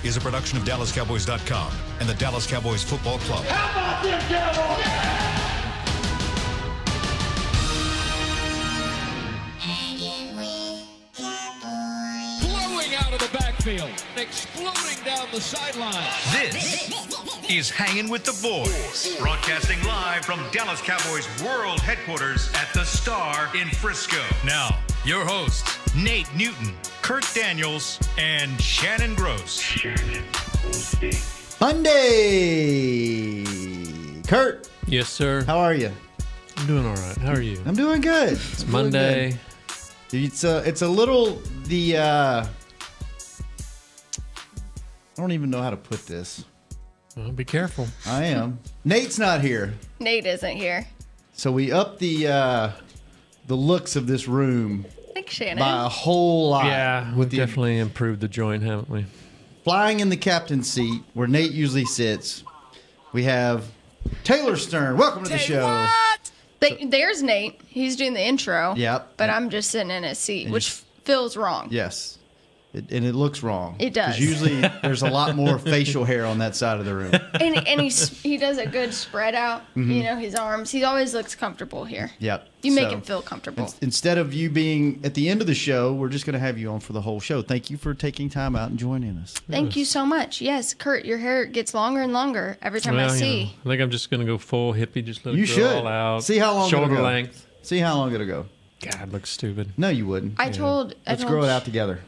is a production of DallasCowboys.com and the Dallas Cowboys Football Club. How about them Cowboys? Blowing out of the backfield, exploding down the sideline. This is Hangin' with the Boys, broadcasting live from Dallas Cowboys World Headquarters at the Star in Frisco. Now, your hosts, Nate Newton, Kurt Daniels, and Shannon Gross. Monday. Kurt. Yes, sir. How are you? I'm doing all right. How are you? I'm doing good. It's Monday. It's a little I don't even know how to put this. Well, be careful. I am. Nate's not here. Nate isn't here. So we upped the looks of this room Thanks, Shannon. by a whole lot. Yeah, we've definitely improved the joint, haven't we? Flying in the captain's seat, where Nate usually sits, we have Taylor Stern. Welcome to the show. There's Nate. He's doing the intro. Yep. But I'm just sitting in his seat, which feels wrong. Yes. And it looks wrong. It does. Because usually there's a lot more facial hair on that side of the room. And he does a good spread out. Mm-hmm. You know, his arms. He always looks comfortable here. Yep. You make him feel comfortable. Instead of you being at the end of the show, we're just going to have you on for the whole show. Thank you for taking time out and joining us. Thank you so much. Yes, Kurt, your hair gets longer and longer every time I see. You know, I think I'm just going to go full hippie, just let You it grow should. all out. See how long it'll shoulder go. length. See how long it'll go. God, it looks stupid. No, you wouldn't. Let's grow it out together.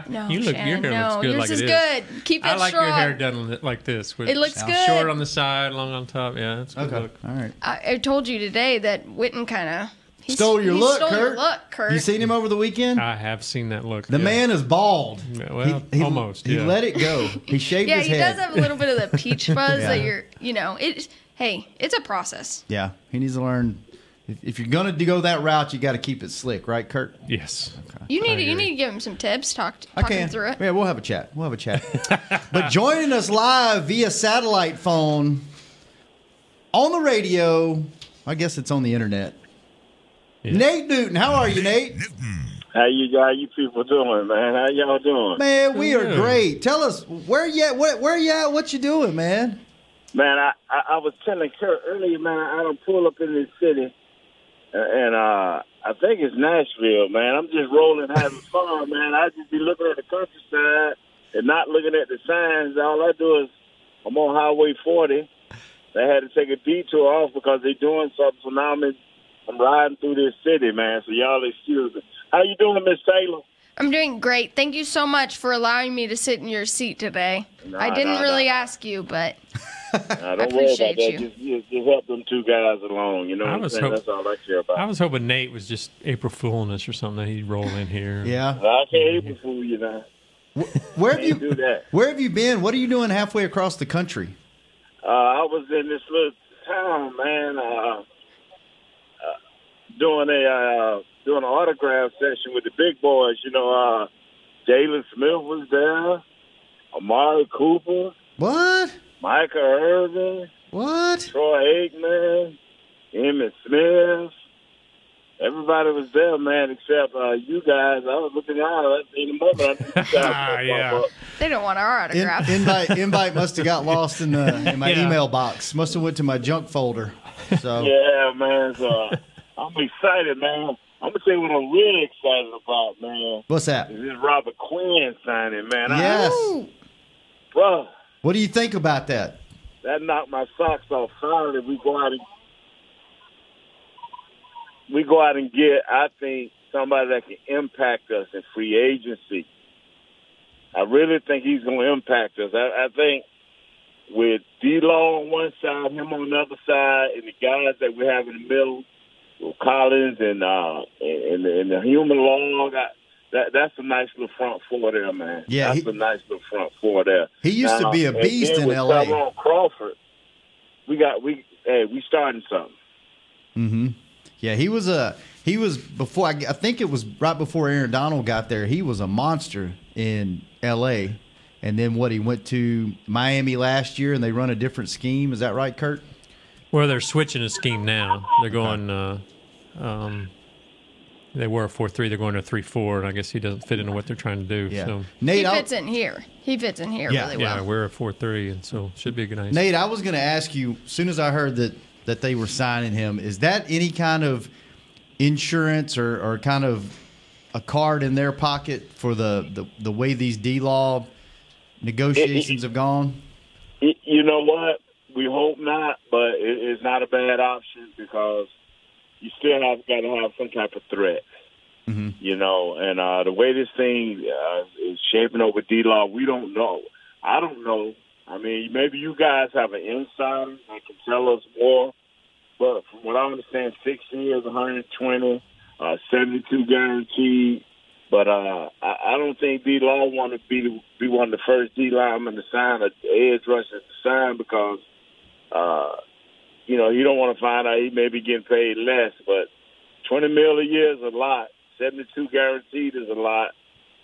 No, Your Shannon, hair looks good yours like is it is. good. Keep it I like strong. your hair done like this. With It looks good. Short on the side, long on top. Yeah, it's a good Okay. look. All right. I told you today that Witten kind of Stole your look, stole Kurt. your look, Kurt. You seen him over the weekend? I have seen that look. The man is bald. Yeah, well, almost. He yeah. let it go. He shaved Yeah, his he head. does have a little bit of the peach fuzz Yeah. that it's a process. Yeah, he needs to learn. If you're going to go that route, you got to keep it slick, right, Kurt? Yes. Okay. You need to give him some tips, talk him through it. Yeah, we'll have a chat. But joining us live via satellite phone, on the radio, I guess it's on the internet. Yeah. Nate Newton, how are you, Nate? How you people doing, man? How y'all doing? Man, we are great. Tell us where you at? Where you at? What you doing, man? Man, I was telling Kurt earlier, man. I don't pull up in this city, and I think it's Nashville, man. I'm just rolling, having fun, man. I just be looking at the countryside and not looking at the signs. All I do is I'm on Highway 40. They had to take a detour off because they're doing something. So now I'm riding through this city, man. So y'all excuse me. How you doing, Miss Taylor? I'm doing great. Thank you so much for allowing me to sit in your seat today. I didn't really ask you, but I don't worry about appreciate that. you. Just help them two guys along. You know what I'm saying? That's all I care about. I was hoping Nate was just April Fooling us or something that he'd roll in here. Yeah. I can't April fool you now. Where have you do that? Where have you been? What are you doing halfway across the country? I was in this little town, man, doing an autograph session with the big boys. You know, Jalen Smith was there, Amari Cooper. What? Micah Irvin. What? Troy Aikman, Emmitt Smith. Everybody was there, man, except you guys. I was looking out. I seen them up. Yeah. They don't want our autograph. Invite must have got lost in my email box. Must have went to my junk folder. So yeah, man. So I'm excited, man. I'm gonna tell you what I'm really excited about, man. What's that? Is this Robert Quinn signing, man? Yes, bro. What do you think about that? That knocked my socks off. Finally, we go out and get, I think, somebody that can impact us in free agency. I really think he's going to impact us. I think with D-Law on one side, him on the other side, and the guys that we have in the middle, with Collins and the human long, that's a nice little front four there, man. Yeah, that's a nice little front four there. He used to be a beast in L.A. Tyrone Crawford, we starting something. Mm-hmm. Yeah, he was before. I think it was right before Aaron Donald got there. He was a monster in L.A. And then he went to Miami last year, and they run a different scheme. Is that right, Kurt? Well, they're switching a scheme now. They're going. they were a 4-3. They're going to a 3-4, and I guess he doesn't fit into what they're trying to do. Yeah. So. Nate, he fits in here. He fits in here really well. Yeah, we're a 4-3, and so should be a good nice. Nate, I was going to ask you, as soon as I heard that they were signing him, is that any kind of insurance or kind of a card in their pocket for the way these D-Law negotiations have gone? You know what? We hope not, but it's not a bad option because you still got to have some type of threat. Mm-hmm. You know, and the way this thing is shaping up with D-Law, we don't know. I don't know. I mean, maybe you guys have an insider that can tell us more. But from what I understand, 6 years, 120, 72 guaranteed. But I don't think D-Law want to be one of the first D-linemen to sign, or edge rushers to sign, because, you know, you don't want to find out he may be getting paid less. But $20 million a year is a lot. 72 guaranteed is a lot,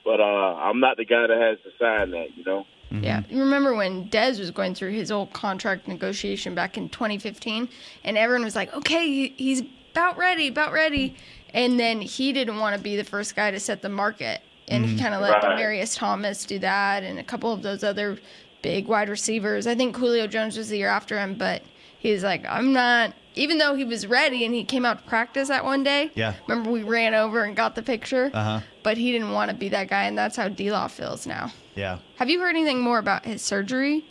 but I'm not the guy that has to sign that, you know? Mm-hmm. Yeah. You remember when Dez was going through his old contract negotiation back in 2015, and everyone was like, okay, he's about ready. And then he didn't want to be the first guy to set the market, and he kind of let Demarcus Thomas do that and a couple of those other big wide receivers. I think Julio Jones was the year after him, but he was like, I'm not. Even though he was ready and he came out to practice that one day. Yeah. Remember we ran over and got the picture? Uh-huh. But he didn't want to be that guy, and that's how D-Law feels now. Yeah. Have you heard anything more about his surgery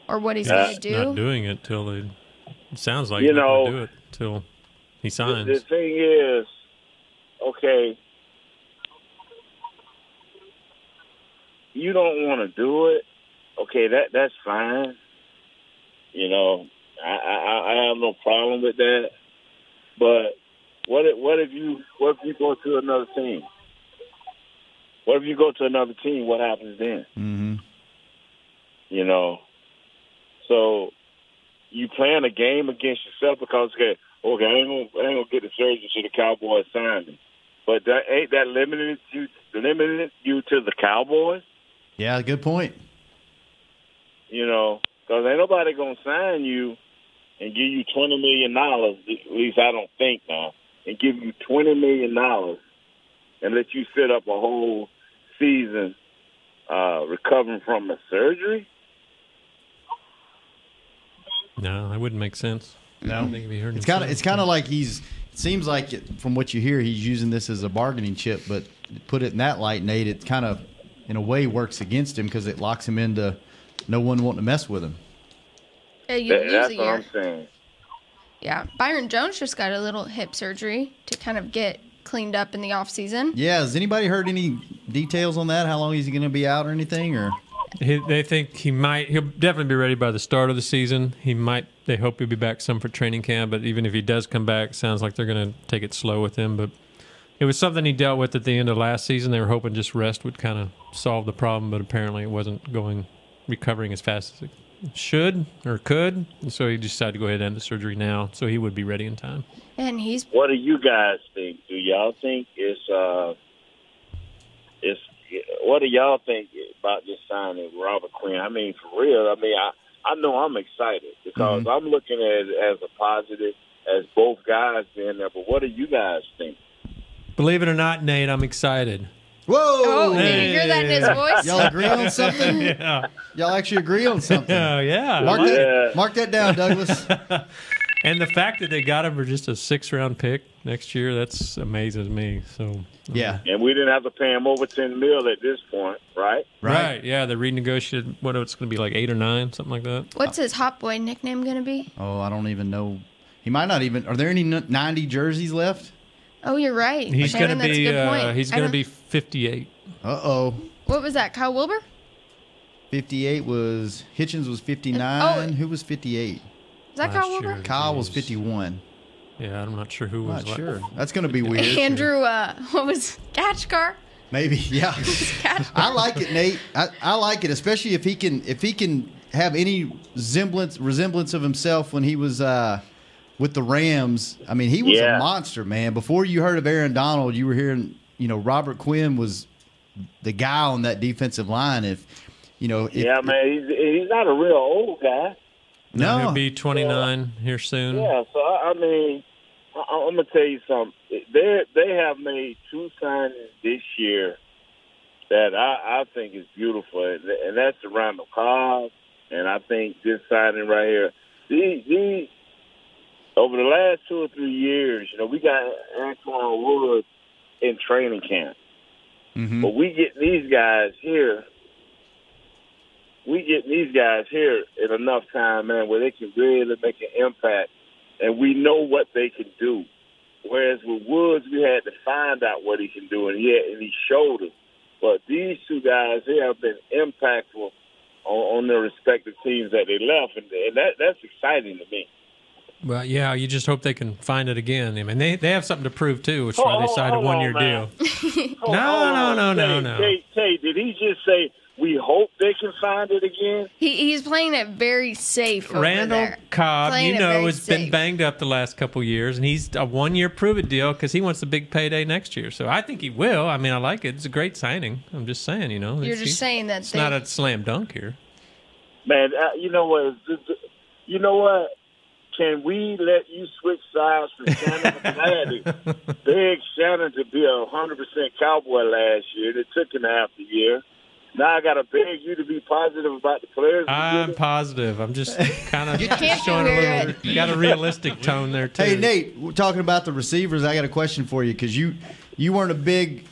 or what he's going to do? Not doing it till it sounds like he's not going to do it till he signs. The thing is, okay, you don't want to do it. Okay, that's fine. You know, I have no problem with that. But what if you go to another team? What if you go to another team? What happens then? Mm-hmm. You know, so you playing a game against yourself because I ain't gonna get the surgery so the Cowboys signed me. But ain't that limited you to the Cowboys? Yeah, good point. You know, because ain't nobody gonna sign you and give you $20 million. At least I don't think now. And give you $20 million and let you sit up a whole season recovering from a surgery. No, that wouldn't make sense. No, I don't think we heard it's kind of like it seems like from what you hear, he's using this as a bargaining chip. But put it in that light, Nate, it kind of in a way works against him because it locks him into no one wanting to mess with him. That's what I'm saying. Yeah, Byron Jones just got a little hip surgery to kind of get cleaned up in the offseason. Yeah, has anybody heard any details on that? How long is he going to be out or anything? Or they think he'll definitely be ready by the start of the season. They hope he'll be back some for training camp, but even if he does come back, it sounds like they're going to take it slow with him. But it was something he dealt with at the end of last season. They were hoping just rest would kind of solve the problem, but apparently it wasn't recovering as fast as it should or could. And so he decided to go ahead and end the surgery now, so he would be ready in time. And what do you guys think? Do y'all think what do y'all think about just signing Robert Quinn? I mean, for real. I mean, I know I'm excited because I'm looking at it as a positive as both guys being there. But what do you guys think? Believe it or not, Nate, I'm excited. Whoa! Oh, did you hear that in his voice? Y'all agree on something? Yeah. Y'all actually agree on something? Yeah. Mark that down, Douglas. And the fact that they got him for just a 6th-round pick next year, that's amazing to me. So yeah. And we didn't have to pay him over $10 million at this point, right? Right. Yeah, they renegotiated what it's going to be, like 8 or 9, something like that. What's his hot boy nickname going to be? Oh, I don't even know. He might not even. Are there any 90 jerseys left? Oh, you're right. He's going to be. That's a good point. He's going to be 58. Uh-oh. What was that? Kyle Wilbur? 58 was Hitchens was 59. Who was 58? Is that Kyle Wilbur? Kyle was 51. Yeah, I'm not sure who was. Not sure. That's going to be weird. Andrew, what was Gatchkar? Maybe, yeah. I like it, Nate. I like it, especially if he can have any resemblance of himself when he was with the Rams. I mean, he was a monster, man. Before you heard of Aaron Donald, you were hearing, Robert Quinn was the guy on that defensive line. Man, he's not a real old guy. No, he'll be 29 here soon. Yeah, so I mean, I'm gonna tell you something. They have made 2 signings this year that I think is beautiful, and that's the Randall Cobb, and I think this signing right here. These over the last 2 or 3 years, we got Antoine Woods in training camp, but we get these guys here. We get these guys here in enough time, man, where they can really make an impact, and we know what they can do. Whereas with Woods, we had to find out what he can do, and he showed us. But these 2 guys here have been impactful on their respective teams that they left, and that's exciting to me. Well, yeah, you just hope they can find it again. I mean, they have something to prove, too, which is why they signed a one-year deal. No. Tay, did he just say, we hope they can find it again? He's playing it very safe over Randall there. Cobb, has been banged up the last couple of years, and he's a one-year prove-it deal because he wants the big payday next year. So I think he will. I mean, I like it. It's a great signing. I'm just saying, You're just saying that it's not a slam dunk here. Man, you know what? Can we let you switch sides from Shannon to Maddie? Big Shannon to be 100% Cowboy last year. It took him half the year. Now I got to beg you to be positive about the players. I'm positive. I'm just kind of can't showing you got a realistic tone there, too. Hey, Nate, we're talking about the receivers. I got a question for you because you weren't a big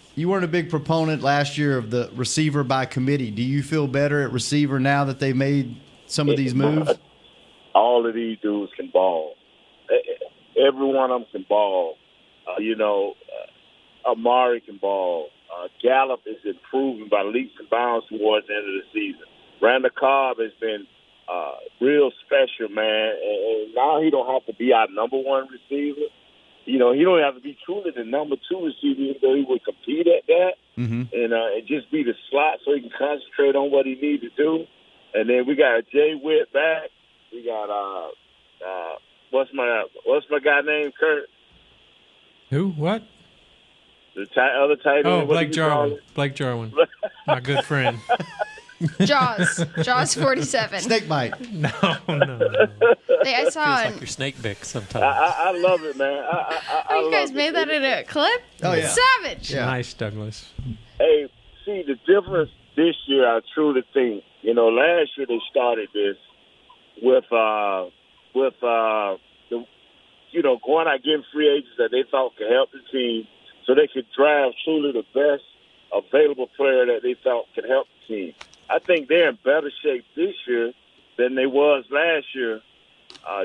proponent last year of the receiver by committee. Do you feel better at receiver now that they've made some of these moves? All of these dudes can ball. Every one of them can ball. Amari can ball. Gallup is improving by leaps and bounds towards the end of the season. Randall Cobb has been real special, man. And now he don't have to be our number 1 receiver. He don't have to be truly the number 2 receiver, even though he would compete at that. And just be the slot so he can concentrate on what he needs to do. And then we got Jay Witt back. We got what's my guy named Kurt? Who? What? The other tight end. Oh, Blake Jarwin. Blake Jarwin, my good friend. Jaws 47. Snake bite. No. I saw Feels like your snake bick sometimes. I love it, man. You guys made that in a clip? Oh, yeah. Savage. Yeah. Nice, Douglas. Hey, see, the difference this year, I truly think, last year they started this with going out getting free agents that they thought could help the team so they could draft truly the best available player that they thought could help the team. I think they're in better shape this year than they was last year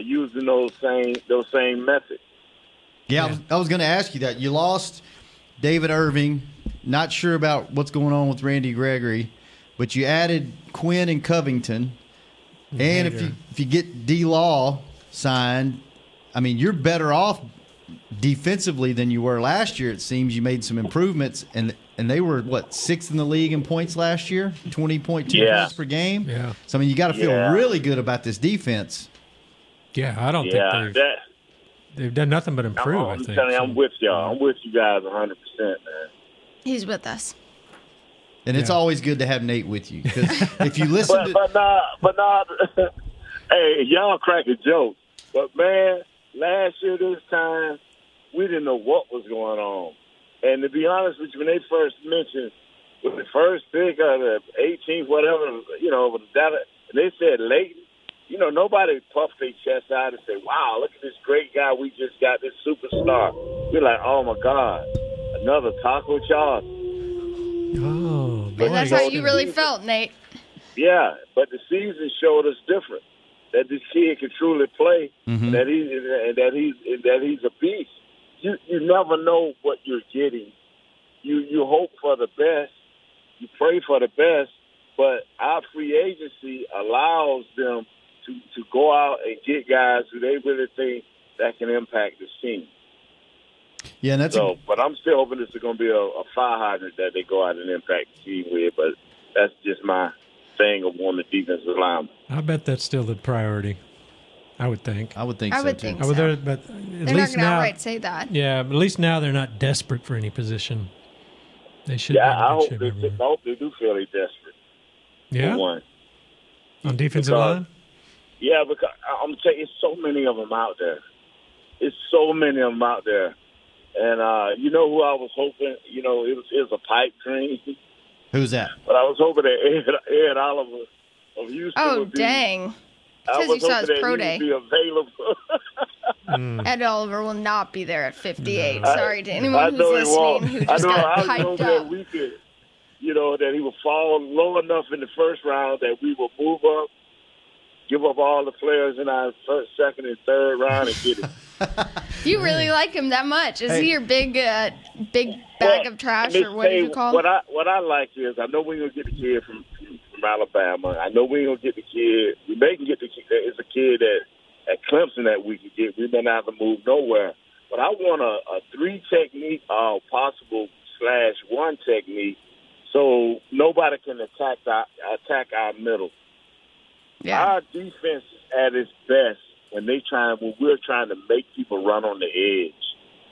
using those same methods. Yeah, I was going to ask you that. You lost David Irving, not sure about what's going on with Randy Gregory, but you added Quinn and Covington. And if you get D-Law signed, I mean, you're better off defensively than you were last year. It seems you made some improvements, and they were, 6th in the league in points last year, 20.2 points per game. Yeah. So, I mean, you got to feel really good about this defense. Yeah, I don't think they've done nothing but improve, I think. I'm telling you, I'm with y'all. I'm with you guys 100%, man. He's with us. And it's always good to have Nate with you, because if you listen but nah, hey, y'all crack a joke. But, man, last year this time, we didn't know what was going on. And to be honest with you, when they first mentioned with the first pick of the 18th, whatever, with the data, and they said Leighton, nobody puffed their chest out and said, wow, look at this great guy we just got, this superstar. We're like, oh, my God, another Taco Charles. Oh, boy. That's how you really felt, Nate. Yeah, but the season showed us different. That this kid can truly play, that he's a beast. You never know what you're getting. You hope for the best, you pray for the best, but our free agency allows them to go out and get guys who they really think that can impact the team. Yeah, and that's but I'm still hoping this is going to be a fire hydrant that they go out and impact the team with. But that's just my thing of one of the defensive linemen. I bet that's still the priority. I would think. I would think so. But they're at not going to outright say that. Yeah, but at least now they're not desperate for any position. They should. Yeah, I hope they do feel they're desperate. Yeah. One. On defensive line. Yeah, because I'm telling you, so many of them out there. it's so many of them out there. And you know who I was hoping? You know, it was a pipe dream. Who's that? But I was hoping that Ed Oliver of Houston would be. Dang. I Says was you saw hoping his that pro he day. would be available. Ed Oliver will not be there at 58. No. Sorry to I anyone who's know he won't. listening who just I got was hyped hoping that up. we could, you know, that he would fall low enough in the first round that we will move up, give up all the players in our first, second, and third round and get it. You really like him that much? Is he your big bag of trash, Miss or what did you Tay, call him? What I like is I know we ain't gonna get the kid from Alabama. I know we ain't gonna get the kid. We may can get the kid. It's a kid at Clemson that we can get. We may not have to move nowhere. But I want a 3 technique, possible /1 technique, so nobody can attack our middle. Yeah. Our defense is at its best when we're trying to make people run on the edge.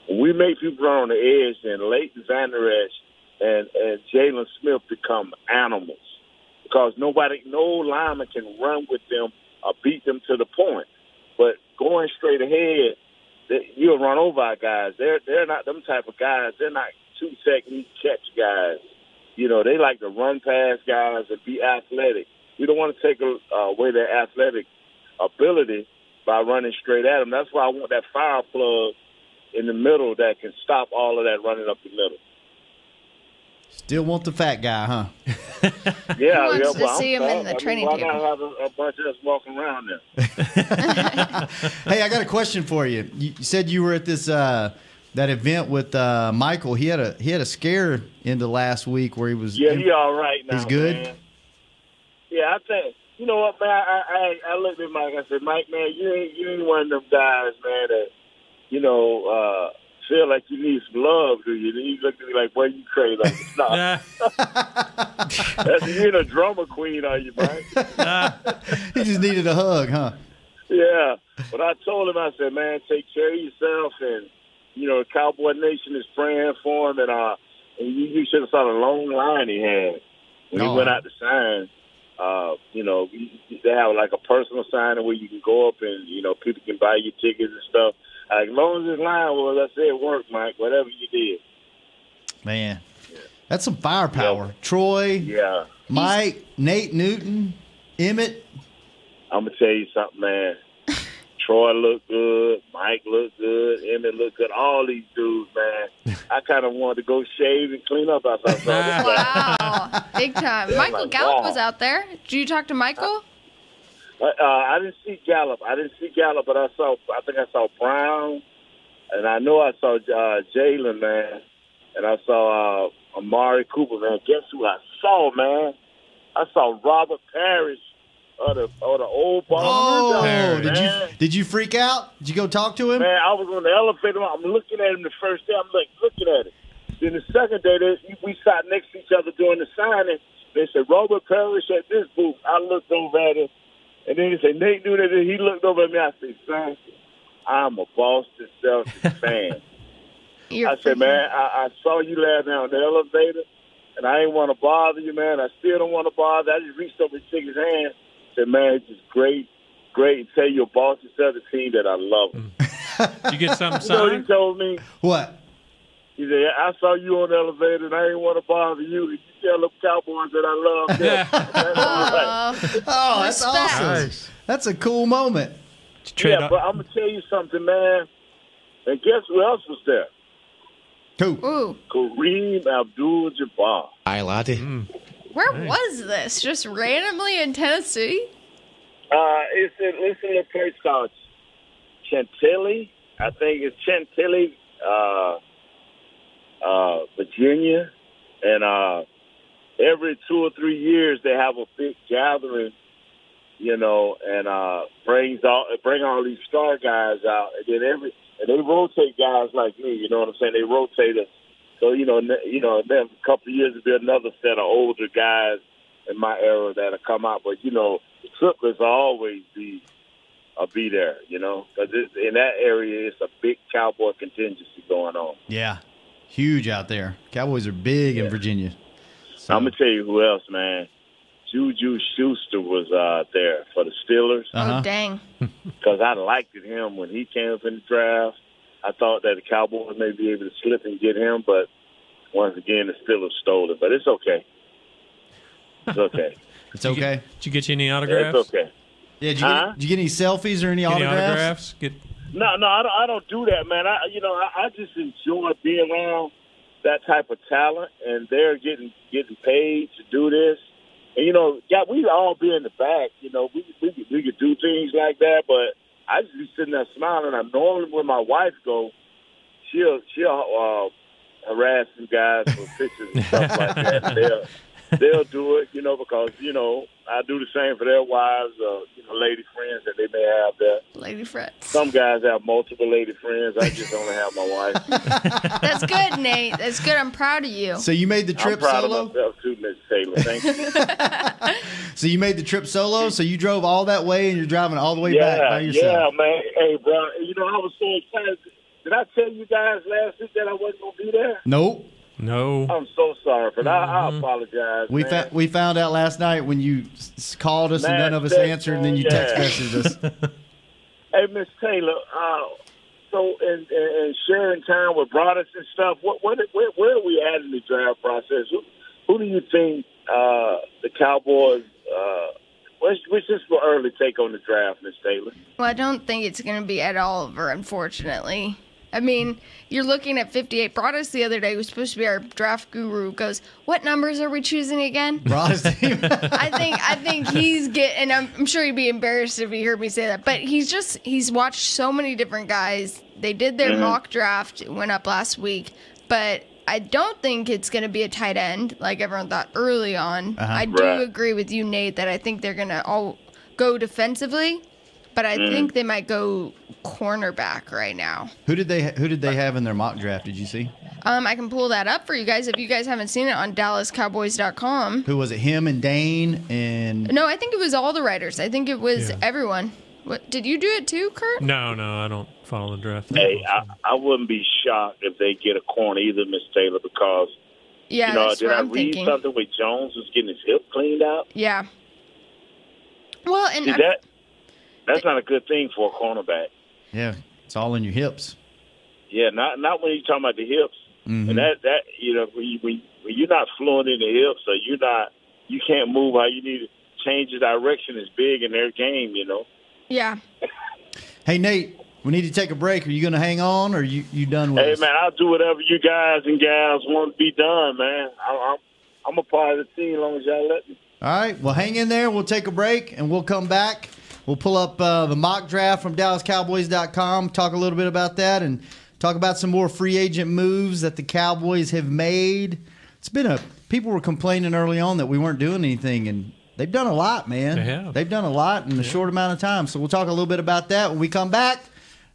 When we make people run on the edge, then Leighton Vander Esch and Jalen Smith become animals because no lineman can run with them or beat them to the point. But going straight ahead, you'll run over our guys. They're not them type of guys. They're not 2 technique catch guys. You know, they like to run past guys and be athletic. We don't want to take away their athletic ability by running straight at them. That's why I want that fire plug in the middle that can stop all of that running up the middle. Still want the fat guy, huh? Yeah, He wants to I'm see him in fat. the training why table. not have a bunch of us walking around there? Hey, I got a question for you. You said you were at this that event with Michael. He had a scare into last week where he was. Yeah, he all right now. He's good. Man. Yeah, I think. You know what, man? I looked at Mike. I said, Mike, man, you ain't one of them guys, man, that feel like you need some love, do you? He looked at me like, boy, you crazy. Like, nah. You ain't a drama queen, are you, Mike? He just needed a hug, huh? Yeah. But I told him, I said, man, take care of yourself. And, you know, Cowboy Nation is praying for him. And you should have saw the long line he had when he went out to sign. You know, they have like a personal signing where you can go up and, you know, people can buy you tickets and stuff. As long as this line was, I said, work, Mike, whatever you did. Man, that's some firepower. Yeah. Troy, Mike, Nate Newton, Emmett. I'm going to tell you something, man. Troy looked good. Mike looked good. Emmett looked good. All these dudes, man. I kind of wanted to go shave and clean up after I saw this. Wow. Big time. Yeah, Michael like, Gallup wow. was out there. Did you talk to Michael? I didn't see Gallup. But I think I saw Brown. And I know I saw Jalen, man. And I saw Amari Cooper, man. Guess who I saw, man? I saw Robert Parrish. Or the old ball. Oh, did you freak out? Did you go talk to him? Man, I was on the elevator. I'm looking at him the first day. I'm like looking at it. Then the second day, we sat next to each other during the signing. They said Robert Parrish at this booth. I looked over at him, and then they said Nate knew that. He looked over at me. I said, son, I'm a Boston Celtics fan. I said, man, I saw you last night on the elevator, and I ain't want to bother you, man. I still don't want to bother. I just reached over and shook his hand. Said, man, it's just great. Tell your Boston Celtics team that I love them. Did you get something You know what he signed? told me? What? He said, I saw you on the elevator, and I didn't want to bother you. You tell the Cowboys that I love them. Oh, that's awesome. Nice. That's a cool moment. Yeah, but I'm going to tell you something, man. And guess who else was there? Who? Ooh. Kareem Abdul-Jabbar. Aye, laddie. Where was this? Just randomly in Tennessee? It's a little place called Chantilly. I think it's Chantilly, Virginia. And every 2 or 3 years they have a big gathering, you know, and bring all these star guys out. And then they rotate guys like me, you know what I'm saying? They rotate us. So, then a couple of years there'll be another set of older guys in my era that'll come out. But, the triplets will always be there, because in that area it's a big Cowboy contingency going on. Yeah, huge out there. Cowboys are big in Virginia. So. I'm going to tell you who else, man. Juju Schuster was there for the Steelers. Oh, dang. Because I liked him when he came up in the draft. I thought that the Cowboys may be able to slip and get him, but once again, the Steelers stole it. But it's okay. It's okay. It's okay. Did you get you any autographs? It's okay. Yeah, did you get any selfies or any autographs? No, I don't do that, man. I just enjoy being around that type of talent, and they're getting paid to do this. And we all be in the back. We could do things like that, but I just be sitting there smiling. I normally, when my wife goes, she'll harass some guys for pictures and stuff like that. They'll do it, because I do the same for their wives, lady friends that they may have there. Lady friends. Some guys have multiple lady friends. I just only have my wife. That's good, Nate. That's good. I'm proud of you. So you made the trip solo? I'm proud solo? of myself too, Miss Taylor. Thank you. So you made the trip solo? So you drove all that way and you're driving all the way back by yourself? Yeah, man. Hey, bro, I was so excited. Did I tell you guys last week that I wasn't going to be there? Nope. No. I'm so sorry for that. I apologize. We found out last night when you called us and none of us answered, and then you text messaged us. Hey, Miss Taylor, so in sharing time with brothers and stuff, where are we at in the draft process? Who do you think the Cowboys what's just for early take on the draft, Miss Taylor? Well, I don't think it's going to be Ed Oliver, unfortunately. I mean, you're looking at 58. Broadus the other day, who's supposed to be our draft guru, goes, "What numbers are we choosing again?" Broadus team. I think he's getting. I'm sure he'd be embarrassed if he heard me say that. But he's watched so many different guys. They did their mock draft. It went up last week, but I don't think it's going to be a tight end like everyone thought early on. I do agree with you, Nate, that I think they're going to all go defensively. But I think they might go cornerback right now. Who did they have in their mock draft? Did you see? I can pull that up for you guys if you guys haven't seen it on DallasCowboys.com. Who was it? Him and Dane and? No, I think it was all the writers. I think it was everyone. What did you do it too, Kurt? No, I don't follow the draft. Hey, I wouldn't be shocked if they get a corner either, Miss Taylor, because that's did what I I'm read thinking. something where Jones was getting his hip cleaned out? Yeah. Well, and that's not a good thing for a cornerback. Yeah, it's all in your hips. Yeah, not when you're talking about the hips. Mm-hmm. And that when you're not fluent in the hips, or you can't move how you need to change the direction is big in their game, Yeah. Hey, Nate, we need to take a break. Are you going to hang on, or you done with us? Hey, man, I'll do whatever you guys and gals want to be done, man. I'm a part of the team as long as y'all let me. All right, well, hang in there. We'll take a break, and we'll come back. We'll pull up the mock draft from DallasCowboys.com, talk a little bit about that, and talk about some more free agent moves that the Cowboys have made. People were complaining early on that we weren't doing anything, and they've done a lot, man. They have. They've done a lot in a short amount of time. So we'll talk a little bit about that when we come back.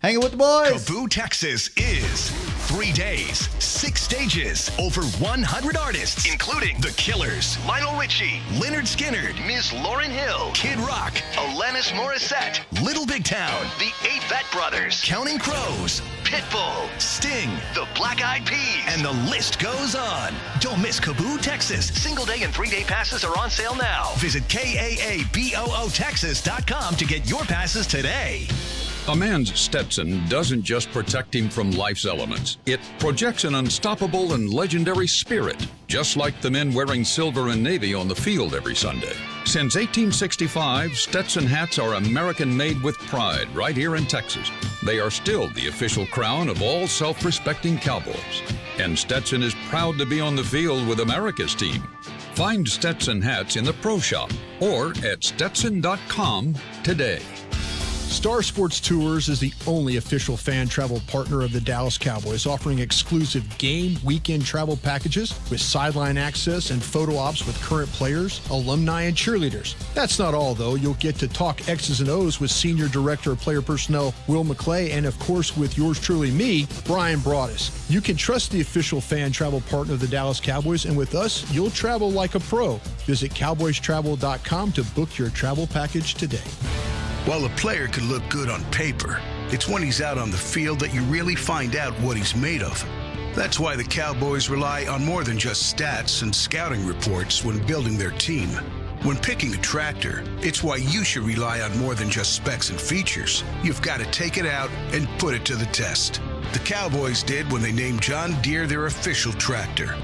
Hanging with the boys. Kaboo, Texas is 3 days, 6 stages, over 100 artists, including The Killers, Lionel Richie, Lynyrd Skynyrd, Ms. Lauryn Hill, Kid Rock, Alanis Morissette, Little Big Town, The Vet Brothers, Counting Crows, Pitbull, Sting, The Black Eyed Peas, and the list goes on. Don't miss Kaboo, Texas. Single day and 3-day passes are on sale now. Visit KAABOOTexas.com to get your passes today. A man's Stetson doesn't just protect him from life's elements. It projects an unstoppable and legendary spirit, just like the men wearing silver and navy on the field every Sunday. Since 1865, Stetson hats are American-made with pride right here in Texas. They are still the official crown of all self-respecting Cowboys. And Stetson is proud to be on the field with America's team. Find Stetson hats in the Pro Shop or at Stetson.com today. Star Sports Tours is the only official fan travel partner of the Dallas Cowboys, offering exclusive game weekend travel packages with sideline access and photo ops with current players, alumni, and cheerleaders. That's not all, though. You'll get to talk X's and O's with Senior Director of Player Personnel Will McClay, and of course with yours truly, me, Brian Broaddus. You can trust the official fan travel partner of the Dallas Cowboys, and with us, you'll travel like a pro. Visit cowboystravel.com to book your travel package today. While a player could look good on paper, it's when he's out on the field that you really find out what he's made of. That's why the Cowboys rely on more than just stats and scouting reports when building their team. When picking a tractor, it's why you should rely on more than just specs and features. You've got to take it out and put it to the test. The Cowboys did when they named John Deere their official tractor.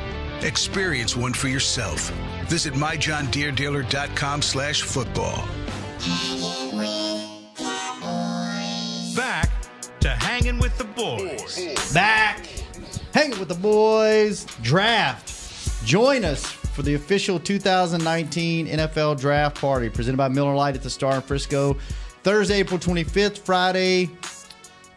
Experience one for yourself. Visit myjohndeeredealer.com/football. Back to Hanging with the Boys. Back, hanging with the boys. Draft. Join us for the official 2019 NFL Draft Party presented by Miller Lite at the Star in Frisco. Thursday, April 25th, Friday,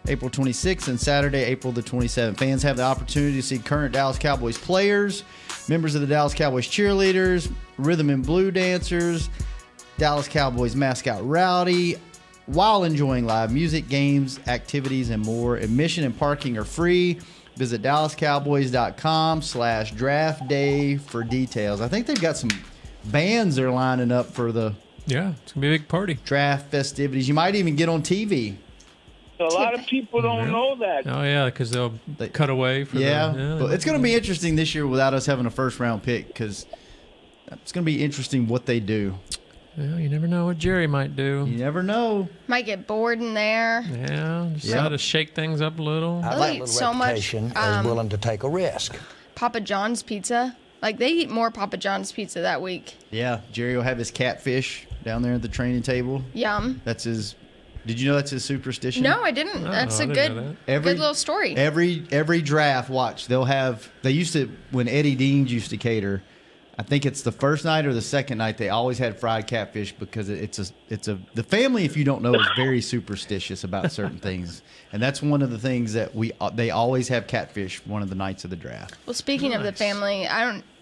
April 26th, and Saturday, April the 27th. Fans have the opportunity to see current Dallas Cowboys players, members of the Dallas Cowboys cheerleaders, rhythm and blue dancers, Dallas Cowboys mascot Rowdy, while enjoying live music, games, activities, and more. Admission and parking are free. Visit DallasCowboys.com/draft day for details. I think they've got some bands they're lining up for the it's going to be a big party. Draft festivities. You might even get on TV. A lot of people don't know that. Oh, yeah, because they'll cut away. For But it's going to be interesting this year without us having a first-round pick because it's going to be interesting what they do. Well, you never know what Jerry might do. You never know. Might get bored in there. Yeah, just try to shake things up a little. I like so much. Is willing to take a risk. Papa John's pizza. Like, they eat more Papa John's pizza that week. Yeah, Jerry will have his catfish down there at the training table. Yum. That's his. Did you know that's his superstition? No, I didn't. That's a good little story. Every draft, watch, they used to, when Eddie Deans used to cater, I think it's the first night or the second night, they always had fried catfish because the family, if you don't know, is very superstitious about certain things. And that's one of the things that they always have catfish one of the nights of the draft. Well, speaking of the family,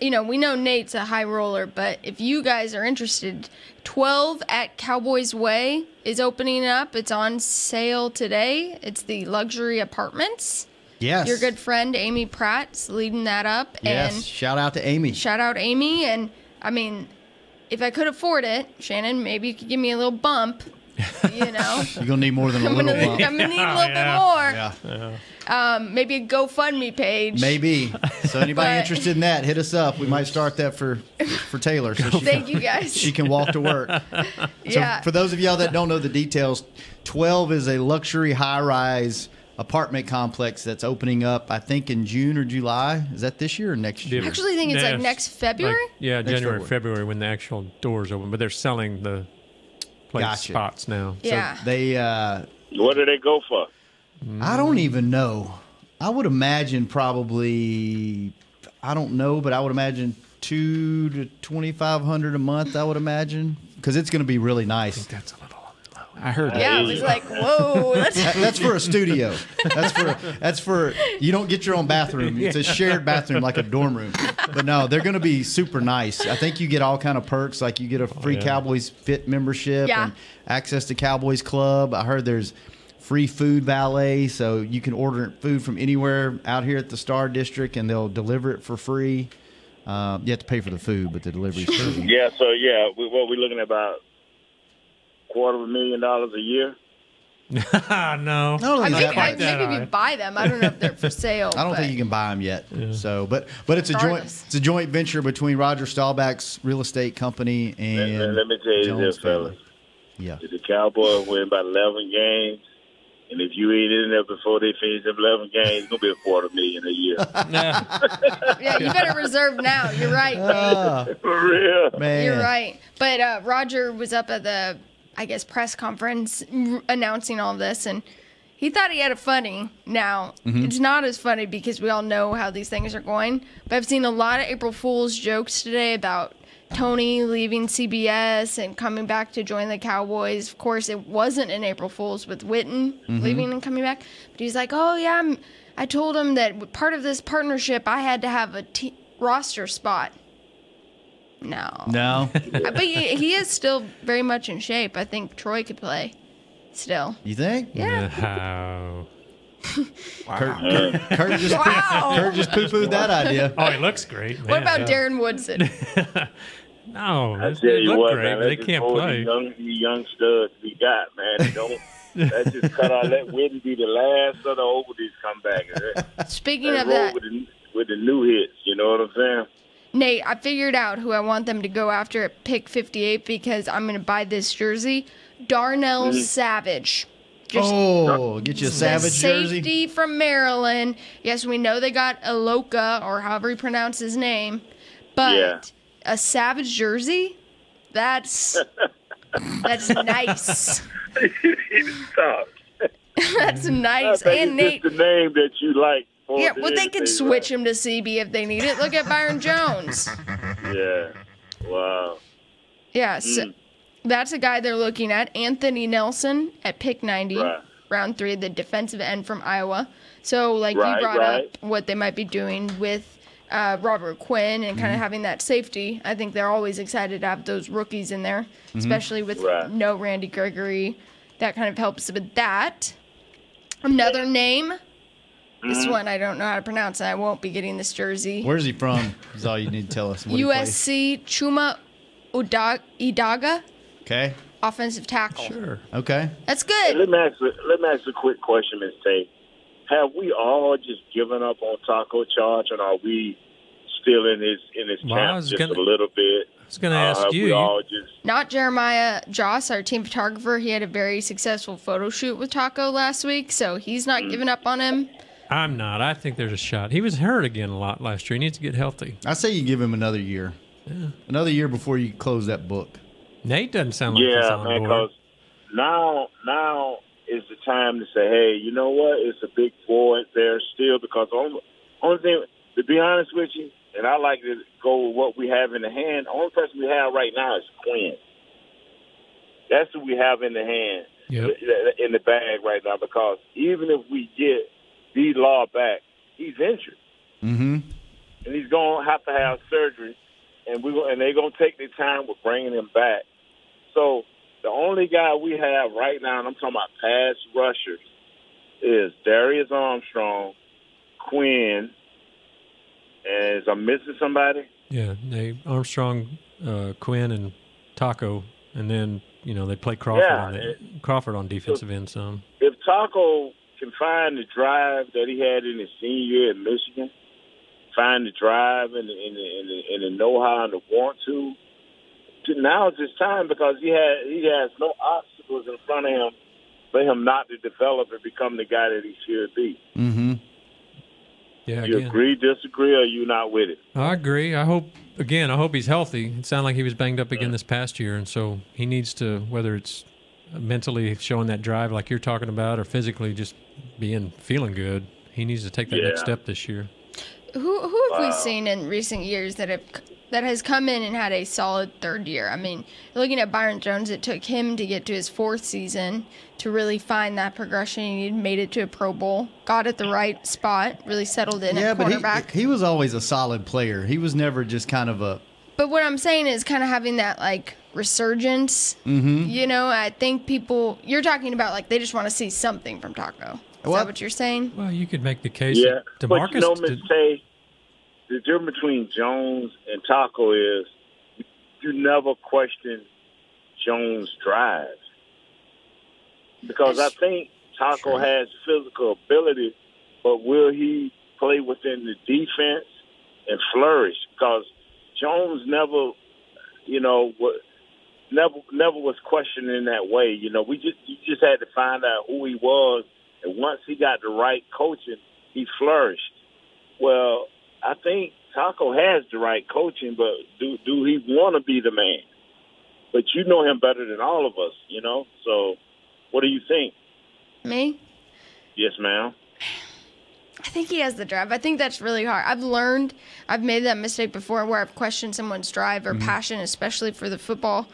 we know Nate's a high roller, but if you guys are interested, 12 at Cowboys Way is opening up. It's on sale today. It's the luxury apartments. Yes. Your good friend Amy Pratt's leading that up. Yes. And shout out to Amy. Shout out Amy. And I mean, if I could afford it, Shannon, maybe you could give me a little bump. You know, you're gonna need more than a little bump. I'm gonna need a little bit more. Yeah. Maybe a GoFundMe page. Maybe. So anybody interested in that, hit us up. We might start that for Taylor. So Thank you guys. She can walk to work. Yeah. So for those of y'all that don't know the details, 12 is a luxury high-rise apartment complex that's opening up, I think, in June or July. Is that this year or next year? I actually think it's like next February. Next January, February when the actual doors open. But they're selling the place spots now. Yeah. So they. What do they go for? I don't even know. I would imagine probably. I don't know, but I would imagine $2,000 to $2,500 a month. I would imagine because it's going to be really nice. I think that's a little. I heard that. Yeah, it was like, whoa. That's for a studio. That's for you don't get your own bathroom. It's a shared bathroom like a dorm room. But no, they're going to be super nice. I think you get all kind of perks, like you get a free Cowboys Fit membership and access to Cowboys Club. I heard there's free food valet, so you can order food from anywhere out here at the Star District, and they'll deliver it for free. You have to pay for the food, but the delivery's free. Yeah, so what we're looking at about $250,000 a year. No. Maybe we buy them. I don't know if they're for sale. I don't think you can buy them yet. Yeah. So, but it's a joint venture between Roger Staubach's real estate company and let me tell you Jones this, fellas. Yeah. The Cowboys win about 11 games, and if you ain't in there before they finish them 11 games, it's gonna be $250,000 a year. Yeah, you better reserve now. You're right, man. For real, man. You're right. But Roger was up at the, I guess, press conference announcing all this, and he thought he had it funny. Now, it's not as funny because we all know how these things are going, but I've seen a lot of April Fool's jokes today about Tony leaving CBS and coming back to join the Cowboys. Of course, it wasn't an April Fool's with Witten leaving and coming back, but he's like, oh, yeah, I told him that part of this partnership, I had to have a roster spot. No. But he is still very much in shape. I think Troy could play still. You think? Yeah. Wow. Kurt just poo-pooed that idea. Oh, he looks great. What about Darren Woodson? No, I tell you what, great, man, but they can't play. These young studs we got, man. They don't. Let's just cut out. Let Whitney be the last of the oldies come back. Speaking of that, with the new hits, you know what I'm saying? Nate, I figured out who I want them to go after at pick 58 because I'm going to buy this jersey. Darnell Savage. Get you a Savage jersey. Safety from Maryland. Yes, we know they got Aloka, or however you pronounce his name. But a Savage jersey? That's nice. Stop. That's nice. And Nate, the name that you like. Yeah, well, they could switch him to CB if they need it. Look at Byron Jones. Yeah. Wow. Yeah, so that's a guy they're looking at. Anthony Nelson at pick 90, round 3, the defensive end from Iowa. So, you brought up what they might be doing with Robert Quinn and kind of having that safety. I think they're always excited to have those rookies in there, especially with no Randy Gregory. That kind of helps with that. Another name. This one I don't know how to pronounce, and I won't be getting this jersey. Where's he from? Is all you need to tell us. USC Chuma Idaga. Okay. Offensive tackle. Sure. Okay. That's good. Let me ask a quick question, Ms. Tay. Have we all just given up on Taco Charge, and are we still in his camp just a little bit? I was going to ask you. Not Jeremiah Joss, our team photographer. He had a very successful photo shoot with Taco last week, so he's not giving up on him. I'm not. I think there's a shot. He was hurt again a lot last year. He needs to get healthy. I say you give him another year. Yeah. Another year before you close that book. Nate doesn't sound like he's on board. Because now is the time to say, hey, you know what? It's a big void there still, because only thing, to be honest with you, and I like to go with what we have in the hand, the only person we have right now is Quinn. That's who we have in the hand, in the bag right now, because even if we get D-Law back, he's injured. Mm-hmm. And he's going to have surgery, and they're going to take their time with bringing him back. So the only guy we have right now, and I'm talking about pass rushers, is Darius Armstrong, Quinn, and I'm missing somebody? Yeah, Armstrong, Quinn, and Taco, and then they play Crawford on defensive end some. If Taco can find the drive that he had in his senior year at Michigan, find the drive and the know-how and the want to, now it's his time, because he has no obstacles in front of him for him not to develop and become the guy that he should be. Mm-hmm. Yeah, you agree, disagree, or are you not with it? I agree. I hope he's healthy. It sounded like he was banged up again this past year, and so he needs to, whether it's mentally showing that drive like you're talking about or physically just feeling good, he needs to take that next step this year. Who have we seen in recent years that has come in and had a solid third year? I mean, looking at Byron Jones, it took him to get to his 4th season to really find that progression. He made it to a Pro Bowl, got at the right spot, really settled in at quarterback. Yeah, but he was always a solid player. He was never just kind of a... But what I'm saying is kind of having that, resurgence. Mm-hmm. I think you're talking about, they just want to see something from Taco. Is that what you're saying? Well, you could make the case. Yeah, DeMarcus, but Ms. Tay, the difference between Jones and Taco is you never question Jones' drive. Because I think Taco has physical ability, but will he play within the defense and flourish? Because Jones never was questioned in that way. You just had to find out who he was, and once he got the right coaching, he flourished. Well, I think Taco has the right coaching, but do he want to be the man? But you know him better than all of us, So, what do you think? Me? Yes, ma'am. I think he has the drive. I think that's really hard. I've made that mistake before where I've questioned someone's drive or passion, especially for the football,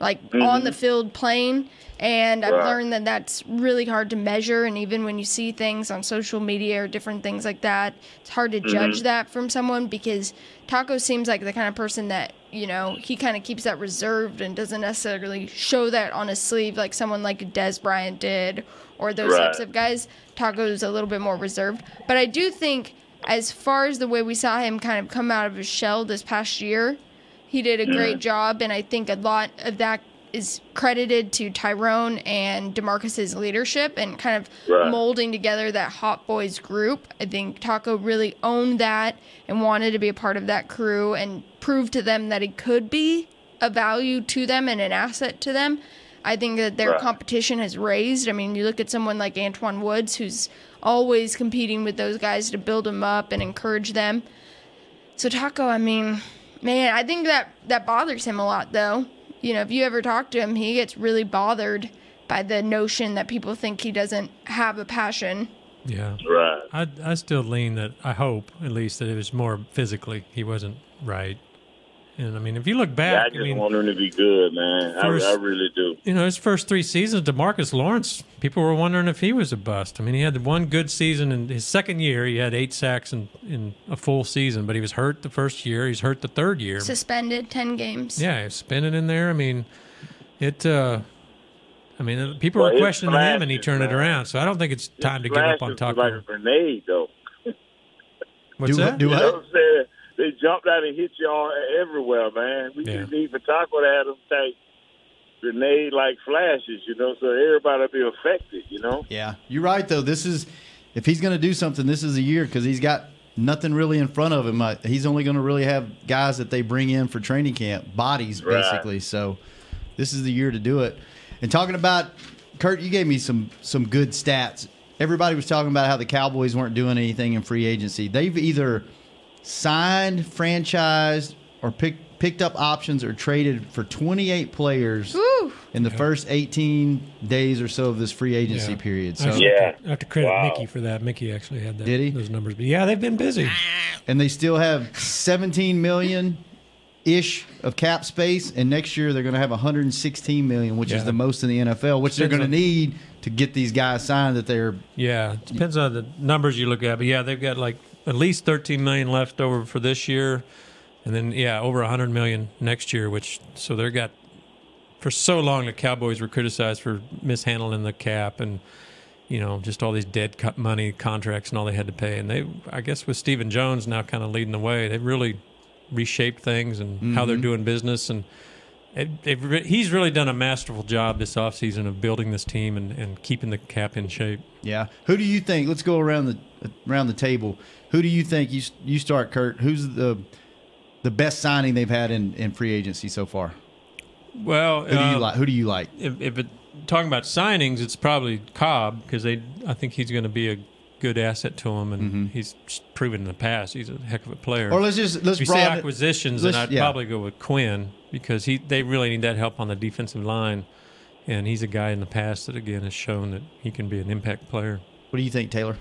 on the field playing. And I've learned that that's really hard to measure. And even when you see things on social media or different things like that, it's hard to judge that from someone, because Taco seems like the kind of person that, he kind of keeps that reserved and doesn't necessarily show that on his sleeve like someone like Des Bryant did or those types of guys. Taco's a little bit more reserved. But I do think, as far as the way we saw him kind of come out of his shell this past year, he did a great job. And I think a lot of that is credited to Tyrone and Demarcus's leadership and kind of molding together that Hot Boys group. I think Taco really owned that and wanted to be a part of that crew and prove to them that he could be a value to them and an asset to them. I think that their competition has raised. I mean, you look at someone like Antoine Woods, who's always competing with those guys to build them up and encourage them. So Taco, I mean, man, I think that bothers him a lot, though. You know, if you ever talk to him, he gets really bothered by the notion that people think he doesn't have a passion. Yeah. Right. I still lean that, I hope, at least, that it was more physically he wasn't right. And, I mean, if you look back... I just want him to be good, man. I really do. You know, his first 3 seasons, Demarcus Lawrence, people were wondering if he was a bust. I mean, he had one good season. In his second year, he had 8 sacks in a full season, but he was hurt the first year. He's hurt the third year. Suspended 10 games. Yeah, he was spinning in there. I mean, people were questioning him, and he turned it around. So I don't think it's time to give up on Taco. Like a grenade, though. What's that? You know what I'm saying? They jumped out and hit y'all everywhere, man. We just need for Taco to have them type grenade-like flashes, you know, so everybody will be affected, you know? Yeah, you're right, though. This is, if he's going to do something, this is a year because he's got nothing really in front of him. He's only going to really have guys that they bring in for training camp, bodies, basically. So this is the year to do it. And talking about, Kurt, you gave me some good stats. Everybody was talking about how the Cowboys weren't doing anything in free agency. They've either signed, franchised, or picked up options or traded for 28 players in the first 18 days or so of this free agency period. So I have to credit Mickey for that. Mickey actually had that. Did he? Those numbers. But yeah, they've been busy. And they still have 17 million-ish of cap space, and next year they're going to have 116 million, which is the most in the NFL, which they're going to need to get these guys signed that they're... Yeah, it depends on the numbers you look at. But yeah, they've got like at least 13 million left over for this year, and then over 100 million next year. So they've got, for so long the Cowboys were criticized for mishandling the cap and just all these dead money contracts and all they had to pay. And I guess with Stephen Jones now kind of leading the way, they've really reshaped things and how they're doing business, and he's really done a masterful job this offseason of building this team and keeping the cap in shape. Yeah. Who do you think? Let's go around the table. Who do you think, you start, Kurt, who's the best signing they've had in free agency so far? Well, who do you like? If talking about signings, it's probably Cobb, because I think he's going to be a good asset to him, and he's proven in the past he's a heck of a player. Or let's if you say acquisitions, then I'd probably go with Quinn, because they really need that help on the defensive line, and he's a guy in the past that again has shown that he can be an impact player. What do you think, Taylor?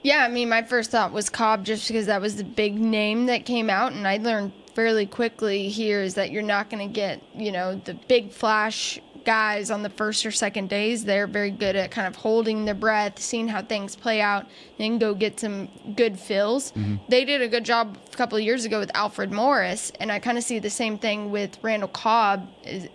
Yeah, I mean, my first thought was Cobb, just because that was the big name that came out, and I learned fairly quickly here is that you're not going to get, the big flash guys on the first or second days. They're very good at kind of holding their breath, seeing how things play out, then go get some good fills. They did a good job a couple of years ago with Alfred Morris, and I kind of see the same thing with Randall Cobb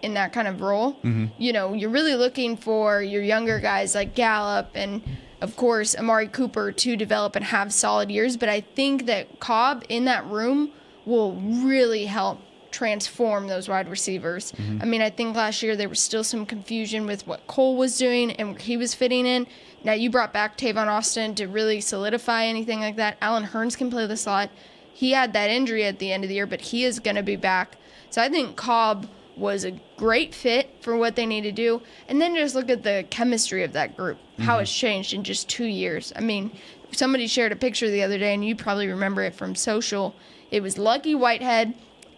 in that kind of role. You're really looking for your younger guys like Gallup and, of course, Amari Cooper to develop and have solid years, but I think that Cobb in that room will really help transform those wide receivers. I mean, I think last year there was still some confusion with what Cole was doing and where he was fitting in. Now you brought back Tavon Austin to really solidify anything like that. Alan Hearns can play the slot. He had that injury at the end of the year, but he is going to be back. So I think Cobb was a great fit for what they need to do. And then just look at the chemistry of that group, how it's changed in just 2 years. I mean, somebody shared a picture the other day, and you probably remember it from social. It was Lucky Whitehead,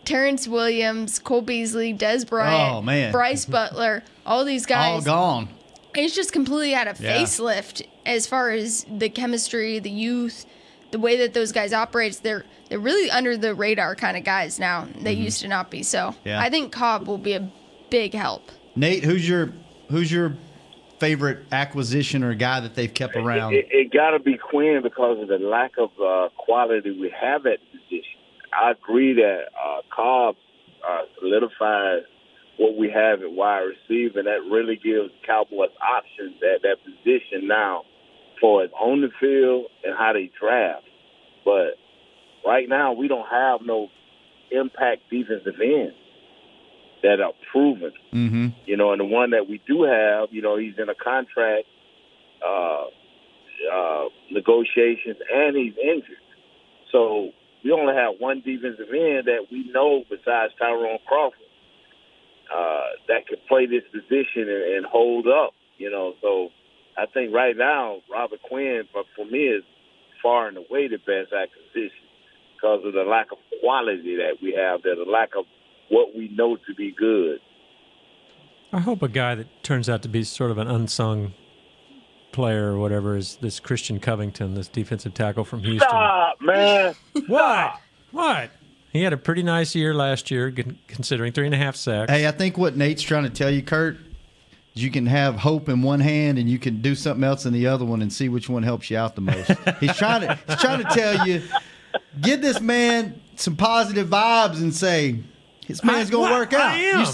Terrence Williams, Cole Beasley, Des Bryant, Bryce Butler, all these guys. All gone. It's just completely had a facelift as far as the chemistry, the youth, the way that those guys operate. They're really under the radar kind of guys now. They used to not be. So I think Cobb will be a big help. Nate, who's your favorite acquisition or guy that they've kept around? It got to be Quinn because of the lack of quality we have at the position. I agree that Cobb solidifies what we have at wide receiver, and that really gives Cowboys options at that position now for it on the field and how they draft. But right now, we don't have no impact defensive end. that are proven. Mm-hmm. You know, and the one that we do have, you know, he's in a contract negotiations and he's injured. So we only have one defensive end that we know besides Tyrone Crawford that can play this position and hold up, you know. So I think right now Robert Quinn, for me, is far and away the best acquisition because of the lack of quality that we have there, the lack of what we know to be good. I hope a guy that turns out to be sort of an unsung player or whatever is this Christian Covington, this defensive tackle from Houston. Stop, man. What? He had a pretty nice year last year, considering 3.5 sacks. Hey, I think what Nate's trying to tell you, Kurt, is you can have hope in one hand and you can do something else in the other one and see which one helps you out the most. He's trying to tell you, give this man some positive vibes and say, this man's going to work out. You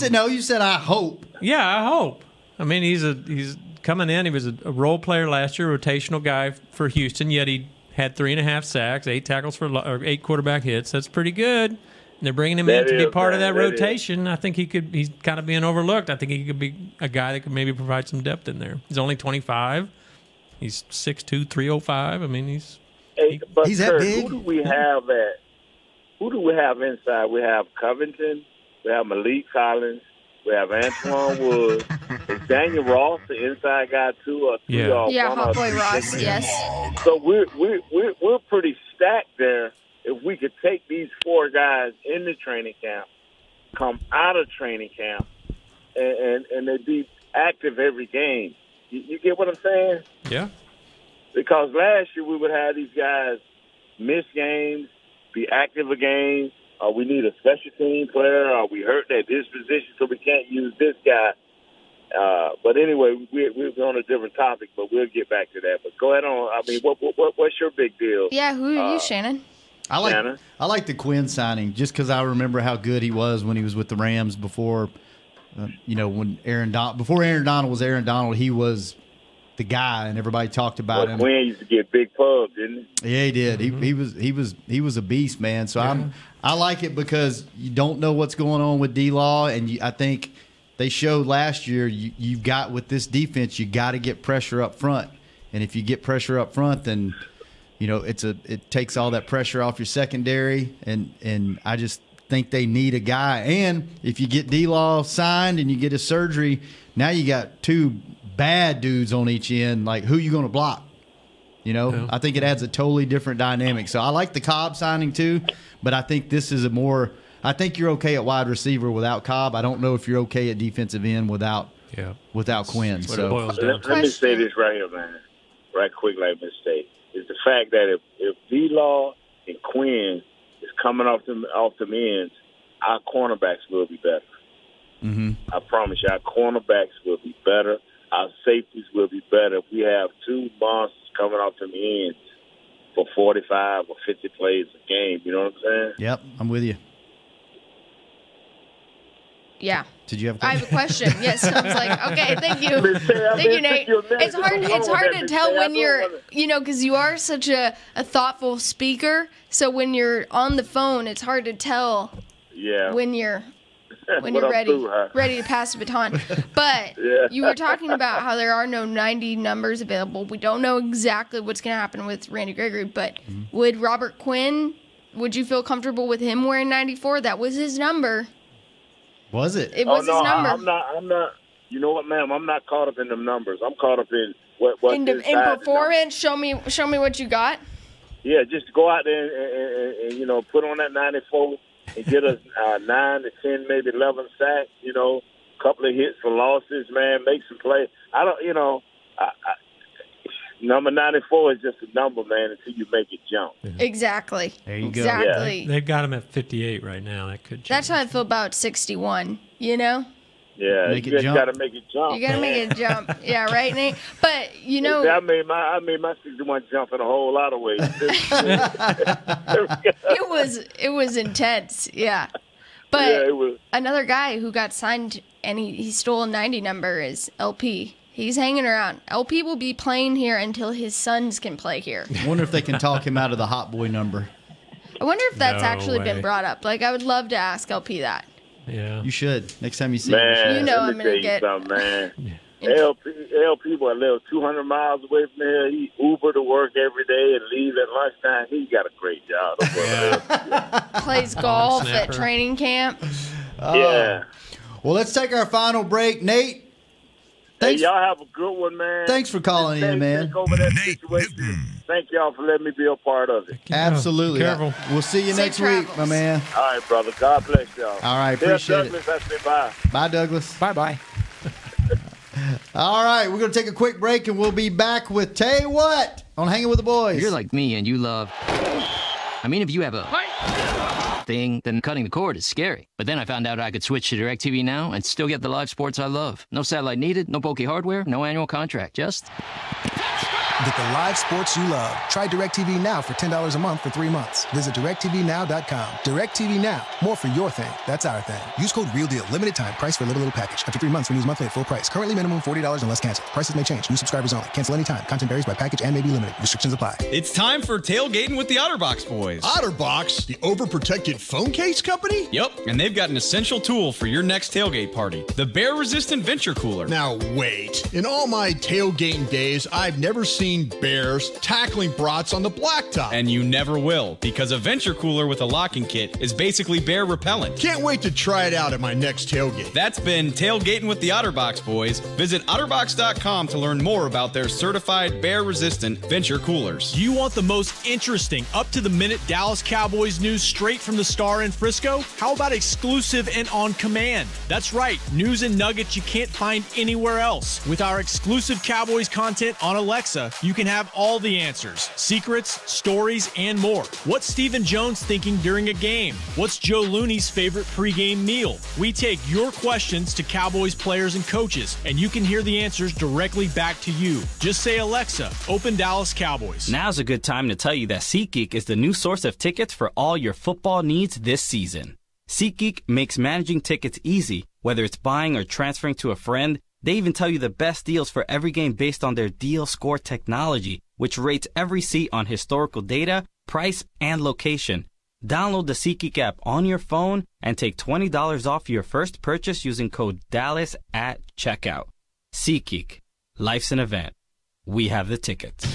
said, I hope. Yeah, I hope. I mean, he's coming in. He was a role player last year, rotational guy for Houston, yet he had 3.5 sacks, 8 tackles for 8 quarterback hits. That's pretty good. And they're bringing him in to be part of that rotation. I think he's kind of being overlooked. I think he could be a guy that could maybe provide some depth in there. He's only 25. He's 6'2", 305. I mean, he's that big. Who do we have inside? We have Covington. We have Malik Collins. We have Antoine Wood. Is Daniel Ross the inside guy too? Hot Boy Ross. Yes. So we're pretty stacked there. If we could take these 4 guys in the training camp, come out of training camp, and they be active every game. You get what I'm saying? Yeah. Because last year we would have these guys miss games, be active a game. We need a special team player. We hurt at this position, so we can't use this guy. But anyway, we're on a different topic, but we'll get back to that. But go ahead on. I mean, what's your big deal? Yeah, who are you, Shannon? I like the Quinn signing just because I remember how good he was when he was with the Rams before. When Aaron Donald was Aaron Donald, he was the guy, and everybody talked about him. Quinn used to get big pub, didn't he? Yeah, he did. He was a beast, man. So I like it because you don't know what's going on with D-Law, and I think they showed last year you've got with this defense, you got to get pressure up front, and if you get pressure up front, then it takes all that pressure off your secondary, and I just think they need a guy. And if you get D-Law signed and you get his surgery, now you got 2 bad dudes on each end. Like, who you going to block? I think it adds a totally different dynamic. So I like the Cobb signing too, but I think this is I think you're okay at wide receiver without Cobb. I don't know if you're okay at defensive end without Quinn. Let me say this right here, man. Right quick, like mistake. Is the fact that if D-Law and Quinn is coming off them ends, our cornerbacks will be better. Mm-hmm. I promise you, our cornerbacks will be better. Our safeties will be better if we have 2 monsters coming off them ends for 45 or 50 plays a game. You know what I'm saying? Yep, I'm with you. Yeah. Did you have a question? I have a question. Yes. I was like, okay, thank you. Thank you, Nate. It's hard to tell when you're, because you are such a thoughtful speaker. So when you're on the phone, it's hard to tell when you're ready to pass the baton. But you were talking about how there are no 90 numbers available. We don't know exactly what's going to happen with Randy Gregory, but would Robert Quinn, would you feel comfortable with him wearing 94? That was his number. Was it? It was his number. I'm not. You know what, ma'am? I'm not caught up in them numbers. I'm caught up in what in performance. Show me what you got. Yeah, just go out there and put on that 94 and get us 9 to 10, maybe 11 sacks. Couple of hits for losses, man. Make some plays. Number 94 is just a number, man, until you make it jump. Exactly. There you go. Exactly. They've got him at 58 right now. That could change. That's how I feel about 61, Yeah, make you it got to make it jump. You got to make it jump. Yeah, right, Nate? But, I made my 61 jump in a whole lot of ways. It was intense, yeah. But another guy who got signed and he stole a 90 number is LP. He's hanging around. LP will be playing here until his sons can play here. I wonder if they can talk him out of the hot boy number. I wonder if that's actually been brought up. Like, I would love to ask LP that. Yeah. You should. Next time you see Man, You know let I'm me gonna tell you get- something, man. LP boy lives 200 miles away from here. He Uber to work every day and leave at lunchtime. He got a great job. Plays golf at snapper. training camp. Yeah. Well, let's take our final break. Nate, Hey, thanks, y'all have a good one, man. thanks for calling in, man. Take over that situation. Thank y'all for letting me be a part of it. Absolutely. Be careful. We'll see you Safe next week, my travels. man. All right, brother. God bless y'all. All right, Tell appreciate it. Douglas I said bye. Bye, Douglas. Bye-bye. All right, we're going to take a quick break, and we'll be back with Tay What on Hanging with the Boys. If you're like me and you love... I mean, if you have a thing, then cutting the cord is scary. But then I found out I could switch to DirecTV Now and still get the live sports I love. No satellite needed, no bulky hardware, no annual contract, just... Get the live sports you love. Try DirecTV Now for $10 a month for 3 months. Visit DirecTVNow.com. DirecTV Now. More for your thing. That's our thing. Use code REALDEAL. Limited time. Price for a little package. After 3 months, renews monthly at full price. Currently minimum $40 unless canceled. Prices may change. New subscribers only. Cancel anytime. Content varies by package and may be limited. Restrictions apply. It's time for tailgating with the OtterBox boys. OtterBox, the overprotected phone case company? Yep, and they've got an essential tool for your next tailgate party, the bear-resistant Venture Cooler. Now, wait. In all my tailgating days, I've never seen bears tackling brats on the blacktop. And you never will, because a Venture Cooler with a locking kit is basically bear repellent. Can't wait to try it out at my next tailgate. That's been tailgating with the OtterBox boys. Visit OtterBox.com to learn more about their certified bear-resistant Venture Coolers. Do you want the most interesting, up-to-the-minute Dallas Cowboys news straight from the Star in Frisco? How about exclusive and on command? That's right, news and nuggets you can't find anywhere else. With our exclusive Cowboys content on Alexa, you can have all the answers, secrets, stories, and more. What's Stephen Jones thinking during a game? What's Joe Looney's favorite pregame meal? We take your questions to Cowboys players and coaches, and you can hear the answers directly back to you. Just say, Alexa, open Dallas Cowboys. Now's a good time to tell you that SeatGeek is the new source of tickets for all your football needs this season. SeatGeek makes managing tickets easy, whether it's buying or transferring to a friend. They even tell you the best deals for every game based on their deal score technology, which rates every seat on historical data, price, and location. Download the SeatGeek app on your phone and take $20 off your first purchase using code DALLAS at checkout. SeatGeek. Life's an event. We have the tickets.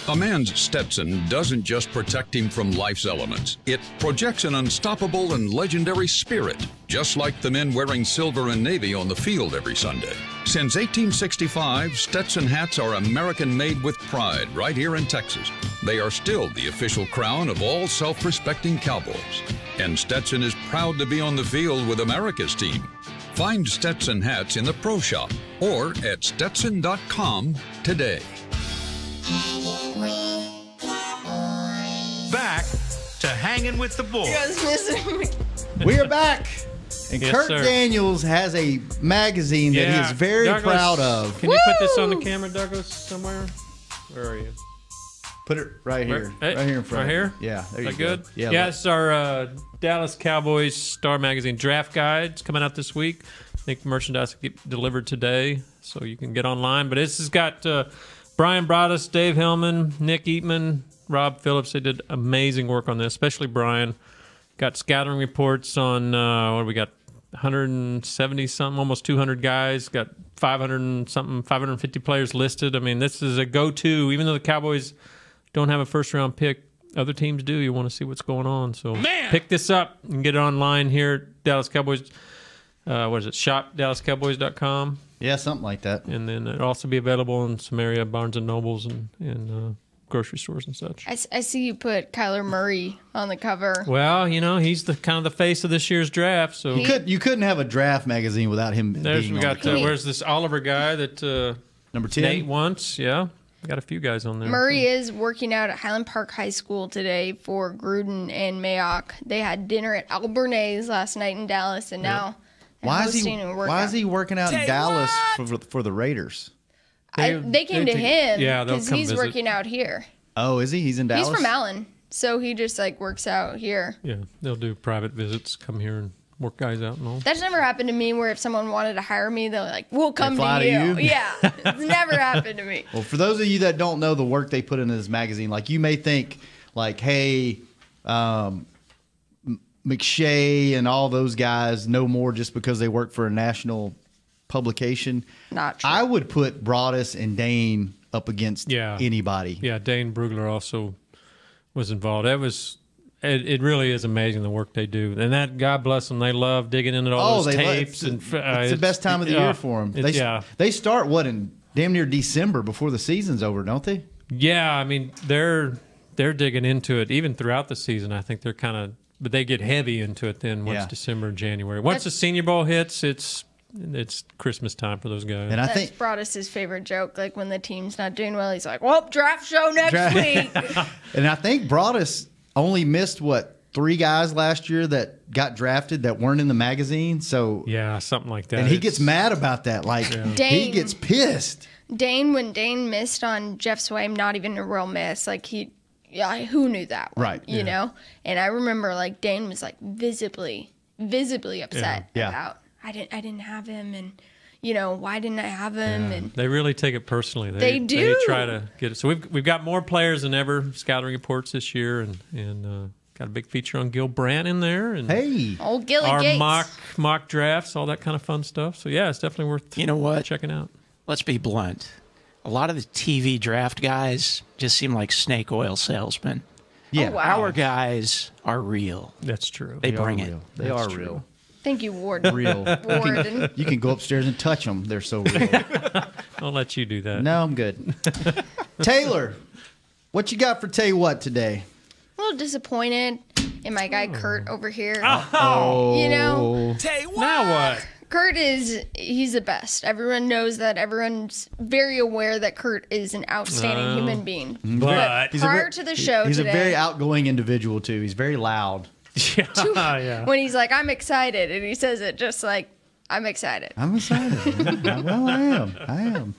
A man's Stetson doesn't just protect him from life's elements. It projects an unstoppable and legendary spirit, just like the men wearing silver and navy on the field every Sunday. Since 1865, Stetson hats are American-made with pride right here in Texas. They are still the official crown of all self-respecting Cowboys. And Stetson is proud to be on the field with America's team. Find Stetson hats in the Pro Shop or at Stetson.com today. Back to Hanging with the Boys. You guys missing me? We are back. And Yes, Kurt sir. Daniels has a magazine that he is very Douglas, proud of. Can you put this on the camera, Douglas, somewhere? Where are you? Put it right here. Hey, right here in front. Right of here? you. Yeah, there you Is that go. good? Yeah, Yeah, look. it's our Dallas Cowboys Star Magazine draft guide. It's coming out this week. I think merchandise will get delivered today, so you can get online. But this has got Brian Broaddus, Dave Hellman, Nick Eatman, Rob Phillips. They did amazing work on this, especially Brian. Got scouting reports on, what do we got? 170-something, almost 200 guys. Got 500-something, 550 players listed. I mean, this is a go-to. Even though the Cowboys don't have a first-round pick, other teams do. You want to see what's going on. So pick this up and get it online here at Dallas Cowboys. What is it? ShopDallasCowboys.com. Yeah, something like that. And then it'll also be available in some area Barnes & Nobles and grocery stores and such. I see you put Kyler Murray on the cover. Well, you know, he's the kind of the face of this year's draft. So You couldn't have a draft magazine without him there's being we got on the where's this Oliver guy that number 10 Nate wants? Yeah, got a few guys on there. Murray is working out at Highland Park High School today for Gruden and Mayock. They had dinner at Albernays last night in Dallas, and now they're hosting a workout. Why is he working out in Dallas for the Raiders? They came to him they'll because come he's visit. working out here. Oh, is he? He's in Dallas? He's from Allen, so he just works out here. Yeah, they'll do private visits, come here and work guys out and all. That's never happened to me where if someone wanted to hire me, they're like, we'll come fly to to you. you? Yeah, it's never happened to me. Well, for those of you that don't know the work they put into this magazine, like you may think, like, hey, McShay and all those guys know more just because they work for a national publication. Not true. I would put Broadus and Dane up against anybody. Yeah, Dane Brugler also was involved. It really is amazing the work they do. And that, God bless them, they love digging into all those tapes. It's the best time of the year for them. They start, in damn near December before the season's over, don't they? Yeah, I mean, they're digging into it even throughout the season. I think they're kind of, but they get heavy into it then once December and January. Once the Senior Bowl hits, it's Christmas time for those guys. And I think Broadus' favorite joke, like when the team's not doing well, he's like, well, draft show next week. And I think Broadus only missed, 3 guys last year that got drafted that weren't in the magazine. So yeah, something like that. And he gets mad about that. Like, he gets pissed. When Dane missed on Jeff Swaim, not even a real miss. Like, who knew that one, right? You know? And I remember, like, Dane was, like, visibly upset about, I didn't have him, and, why didn't I have him? Yeah. And they really take it personally. They do. They try to get it. So we've got more players than ever scouting reports this year, and got a big feature on Gil Brandt in there, and old Gilly our Gates. mock drafts, all that kind of fun stuff. So yeah, it's definitely worth checking out. Let's be blunt. A lot of the TV draft guys just seem like snake oil salesmen. Yeah, our guys are real. That's true. They bring it. Real. They are real. Thank you, Warden. Real. Warden. You can go upstairs and touch them. They're so real. I'll let you do that. No, I'm good. Taylor, what you got for Tay What today? A little disappointed in my guy Kurt over here. Oh. Tay What? Now what? Kurt he's the best. Everyone knows that. Everyone's very aware that Kurt is an outstanding human being. But prior to the show he's today, a very outgoing individual, too. He's very loud. Yeah. When he's like, I'm excited, and he says it just like, I'm excited. I'm excited. Well, I am.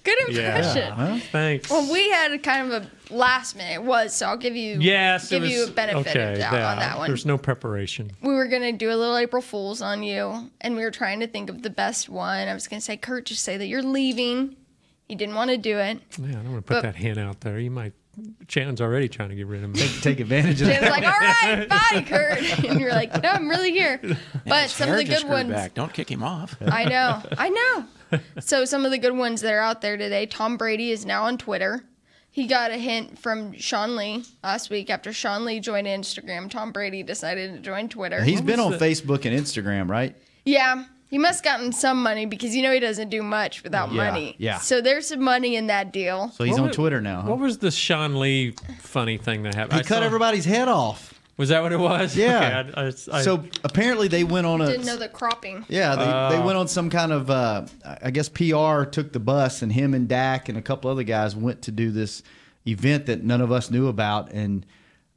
Good impression. Yeah. Well, thanks. Well, we had kind of a last minute so I'll give you you a benefit of doubt on that one. There's no preparation. We were gonna do a little April Fool's on you, and we were trying to think of the best one. I was gonna say, Kurt, just say that you're leaving. He didn't want to do it. Yeah, I don't want to put that hint out there. You might. Shannon's already trying to get rid of me. Take advantage of that. Shannon's like, all right, bye, Kurt. And you're like, no, I'm really here. But some of the good ones. Back. Don't kick him off. I know. So some of the good ones that are out there today. Tom Brady is now on Twitter. He got a hint from Sean Lee last week. After Sean Lee joined Instagram, Tom Brady decided to join Twitter. He's been on Facebook and Instagram, right? Yeah. He must have gotten some money because he doesn't do much without money. Yeah. So there's some money in that deal. So he's on Twitter now. Huh? What was the Sean Lee funny thing that happened? He cut everybody's head off. Was that what it was? Yeah. Okay, so apparently they went on Didn't know the cropping. Yeah, they went on some kind of, I guess PR took the bus, and him and Dak and a couple other guys went to do this event that none of us knew about, and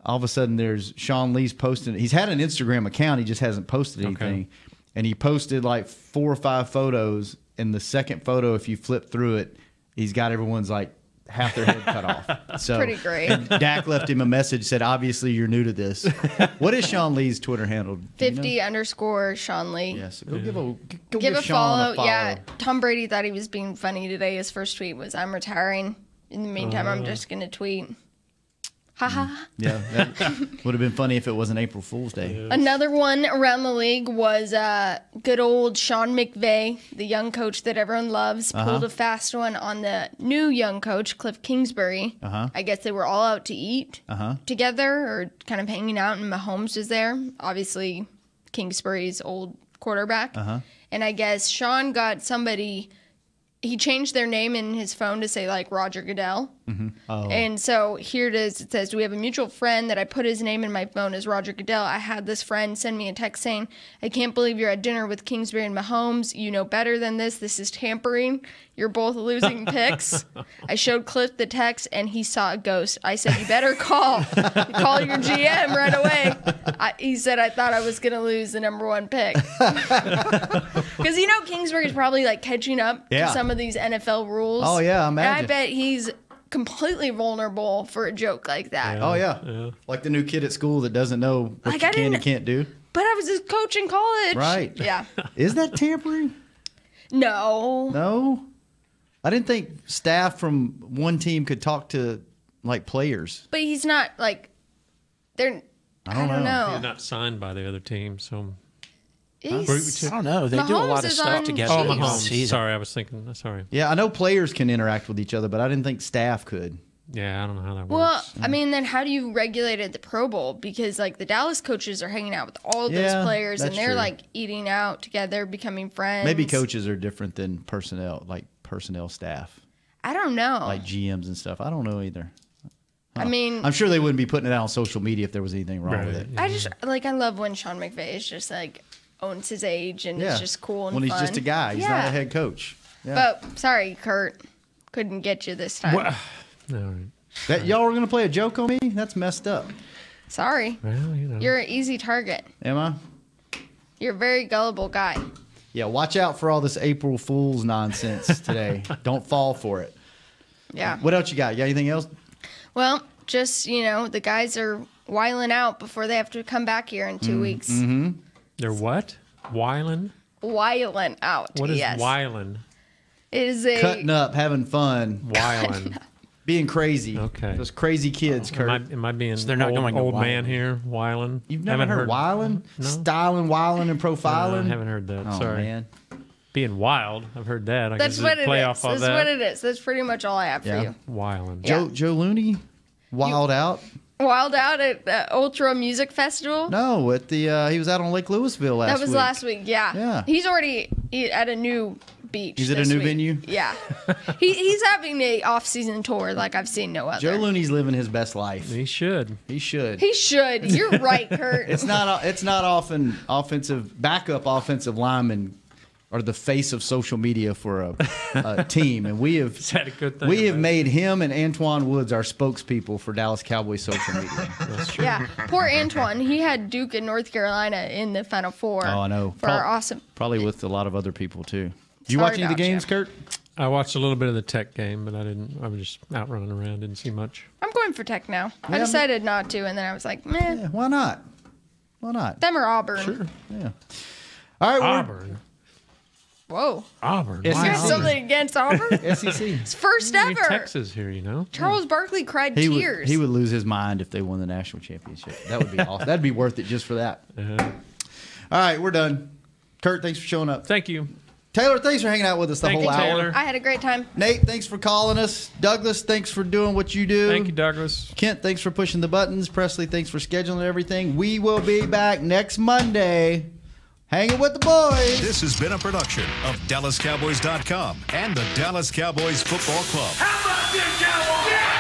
all of a sudden there's Sean Lee's posting. He's had an Instagram account, he just hasn't posted anything. Okay. And he posted like 4 or 5 photos, and the second photo, if you flip through it, he's got everyone's like half their head cut off. So pretty great. And Dak left him a message, said, obviously you're new to this. What is Sean Lee's Twitter handle? 50_ Sean Lee. Yes. Go give a Sean a follow. Yeah. Tom Brady thought he was being funny today. His first tweet was, I'm retiring. In the meantime, I'm just going to tweet. Ha ha. Yeah, that would have been funny if it wasn't April Fool's Day. Another one around the league was good old Sean McVay, the young coach that everyone loves, pulled a fast one on the new young coach, Cliff Kingsbury. I guess they were all out to eat together or kind of hanging out, and Mahomes was there. Obviously, Kingsbury's old quarterback. And I guess Sean got somebody... He changed their name in his phone to say, like, Roger Goodell. And so here it is. It says, we have a mutual friend that I put his name in my phone as Roger Goodell. I had this friend send me a text saying, I can't believe you're at dinner with Kingsbury and Mahomes. You know better than this. This is tampering. You're both losing picks. I showed Cliff the text, and he saw a ghost. I said, you better call. Call your GM right away. He said, I thought I was going to lose the number 1 pick. Because, Kingsbury's probably, like, catching up to some of these NFL rules. Oh, yeah, I imagine. And I bet he's completely vulnerable for a joke like that. Oh, yeah. Like the new kid at school that doesn't know what you can and can't do. But I was his coach in college. Right. Yeah. Is that tampering? No. No? I didn't think staff from one team could talk to, like, players. But he's not, like, they're I don't know. He's not signed by the other team, so. I don't know. They do a lot of stuff together. Oh, Mahomes. Sorry, I was thinking. Sorry. Yeah, I know players can interact with each other, but I didn't think staff could. Yeah, I don't know how that works. Well, I mean, then how do you regulate at the Pro Bowl? Because, like, the Dallas coaches are hanging out with all of those players, and they're, like, eating out together, becoming friends. Maybe coaches are different than personnel staff. I don't know. Like GMs and stuff. I don't know either. I mean, I'm sure they wouldn't be putting it out on social media if there was anything wrong with it. I love when Sean McVay is just, like, owns his age, and it's just cool and fun. When he's just a guy. He's not a head coach. Yeah. But, sorry, Kurt. Couldn't get you this time. Well, all right. That y'all were going to play a joke on me? That's messed up. Sorry. Well, You're an easy target. Am I? You're a very gullible guy. Yeah, watch out for all this April Fool's nonsense today. Don't fall for it. Yeah. What else you got? You got anything else? Well, just, the guys are wiling out before they have to come back here in 2 weeks. Mm-hmm. They're what? Wiling? Wiling out. What is wiling? It is a... Cutting up, having fun. Wiling. Being crazy. Okay. Those crazy kids, Kurt. Am I being they're not going old man here? Wiling? You've never heard wiling? No? Styling, wiling, and profiling? No, I haven't heard that. Oh, Sorry. Man. Being wild. I've heard that. That's what it is. That's what it is. That's pretty much all I have for you. Wiling. Joe Looney? Wild out? Wild out at the Ultra Music Festival? No, at the he was out on Lake Louisville last week. That was last week, Yeah. He's already at a new beach. He's at a new venue? Yeah. He's having a off-season tour like I've seen no other. Joe Looney's living his best life. He should. He should. He should. You're right, Kurt. It's not often backup offensive linemen are the face of social media for a team, and we have made him and Antoine Woods our spokespeople for Dallas Cowboys social media. That's true. Yeah, poor Antoine. He had Duke and North Carolina in the Final Four. Oh, I know. For our awesome. Probably with a lot of other people too. Did you watch any of the games, Kurt? I watched a little bit of the Tech game, but I didn't. I was just out running around. Didn't see much. I'm going for Tech now. I decided not to, and then I was like, meh. Yeah, why not? Why not? Them or Auburn. Sure. Yeah. All right. Auburn. Whoa. Auburn. You got something against Auburn? SEC. It's first ever. Texas here, Charles Barkley cried tears. He would lose his mind if they won the national championship. That would be awesome. That'd be worth it just for that. All right, we're done. Kurt, thanks for showing up. Thank you. Taylor, thanks for hanging out with us the whole hour. Taylor. I had a great time. Nate, thanks for calling us. Douglas, thanks for doing what you do. Thank you, Douglas. Kent, thanks for pushing the buttons. Presley, thanks for scheduling everything. We will be back next Monday. Hanging with the boys. This has been a production of DallasCowboys.com and the Dallas Cowboys Football Club. How about this, Cowboys? Yeah!